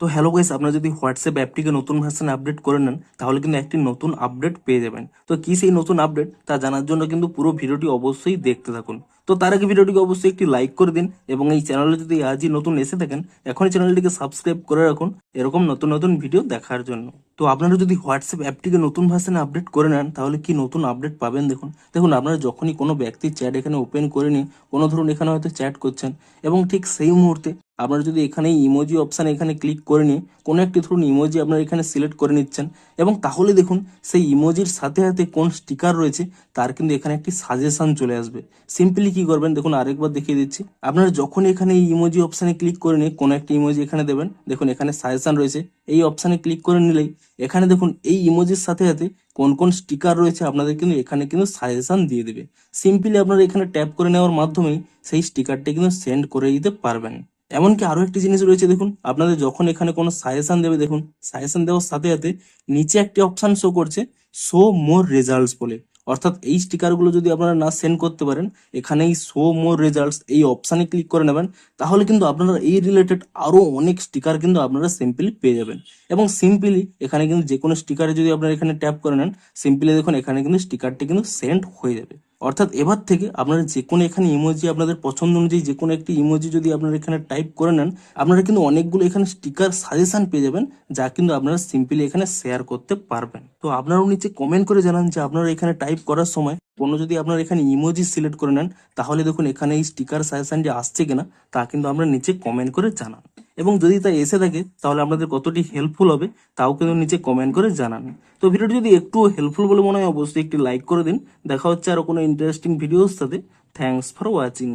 তো hello guys, আপনারা যদি হোয়াটসঅ্যাপ অ্যাপটিকে নতুন ভার্সনে আপডেট করে নেন তাহলে কিন্তু একটি নতুন আপডেট পেয়ে যাবেন। তো কি সেই নতুন আপডেট তা জানার জন্য কিন্তু পুরো ভিডিওটি অবশ্যই দেখতে থাকুন। তো তার আগে ভিডিওটিকে অবশ্যই একটি লাইক করে দিন এবং এই চ্যানেলে যদি আজই নতুন এসে থাকেন এখনই চ্যানেলটিকে সাবস্ক্রাইব করে রাখুন এরকম নতুন নতুন ভিডিও দেখার জন্য। তো আপনারা যদি হোয়াটসঅ্যাপ অ্যাপটিকে নতুন ভার্সনে আপডেট করে নেন তাহলে কি নতুন আপডেট পাবেন। দেখুন আপনারা যখনই কোনো ব্যক্তির চ্যাট এখানে ওপেন করে নিয়ে কোনো ধরুন এখানে হয়তো চ্যাট করছেন এবং ঠিক সেই মুহূর্তে আপনারা যদি এখানে ইমোজি অপশান এখানে ক্লিক করে নিয়ে কোনো একটি ধরুন ইমোজি আপনারা এখানে সিলেক্ট করে নিচ্ছেন এবং তাহলে দেখুন সেই ইমোজির সাথে সাথে কোন স্টিকার রয়েছে তার কিন্তু এখানে একটি সাজেশন চলে আসবে। সিম্পলি কি করবেন দেখুন আরেকবার দেখিয়ে দিচ্ছি। আপনারা যখন এখানে এই ইমোজি অপশানে ক্লিক করে নিয়ে কোনো একটা ইমোজি এখানে দেবেন, দেখুন এখানে সাজেশন রয়েছে, এই অপশানে ক্লিক করে নিলেই এখানে দেখুন এই ইমোজির সাথে সাথে কোন কোন স্টিকার রয়েছে আপনাদের কিন্তু এখানে কিন্তু সাজেশন দিয়ে দেবে। সিম্পলি আপনারা এখানে ট্যাপ করে নেওয়ার মাধ্যমেই সেই স্টিকারটি কিন্তু সেন্ড করে দিতে পারবেন। এমনকি আরো একটি জিনিস রয়েছে, দেখুন আপনাদের যখন এখানে কোনো সাজেশন দেবে, দেখুন সাজেশন দেওয়ার সাথে সাথে নিচে একটি অপশন শো করছে শো মোর রেজাল্টস বলে। অর্থাৎ এই স্টিকারগুলো যদি আপনারা না সেন্ড করতে পারেন এখানে এই শো মোর রেজাল্টস এই অপশানে ক্লিক করে নেবেন, তাহলে কিন্তু আপনারা এই রিলেটেড আরো অনেক স্টিকার কিন্তু আপনারা সিম্পলি পেয়ে যাবেন। এবং সিম্পলি এখানে কিন্তু যে কোনো স্টিকারে যদি আপনারা এখানে ট্যাপ করে নেন সিম্পলি দেখুন এখানে কিন্তু স্টিকারটি কিন্তু সেন্ড হয়ে যাবে। অর্থাৎ এবার থেকে আপনারা যে কোনো এখানে ইমোজি আপনাদের পছন্দ অনুযায়ী যে কোনো একটি ইমোজি যদি আপনারা এখানে টাইপ করে নেন আপনারা কিন্তু অনেকগুলো এখানে স্টিকার সাজেশন পেয়ে যাবেন যা কিন্তু আপনারা সিম্পলি এখানে শেয়ার করতে পারবেন। তো আপনারাও নিচে কমেন্ট করে জানান যে আপনারা এখানে টাইপ করার সময় কোনো যদি আপনারা এখানে ইমোজি সিলেক্ট করে নেন তাহলে দেখুন এখানে এই স্টিকার সাজেশনটি আসছে কিনা তা কিন্তু আমরা নিচে কমেন্ট করে জানান। এবং যদি তা এসে থাকে তাহলে আপনাদের কতটি হেল্পফুল হবে তাও কিন্তু নিচে কমেন্ট করে জানান। তো ভিডিওটি যদি একটু হেল্পফুল বলে মনে হয় অবশ্যই একটি লাইক করে দিন। দেখা হচ্ছে আরো কোনো ইন্টারেস্টিং ভিডিওর সাথে। Thanks for watching.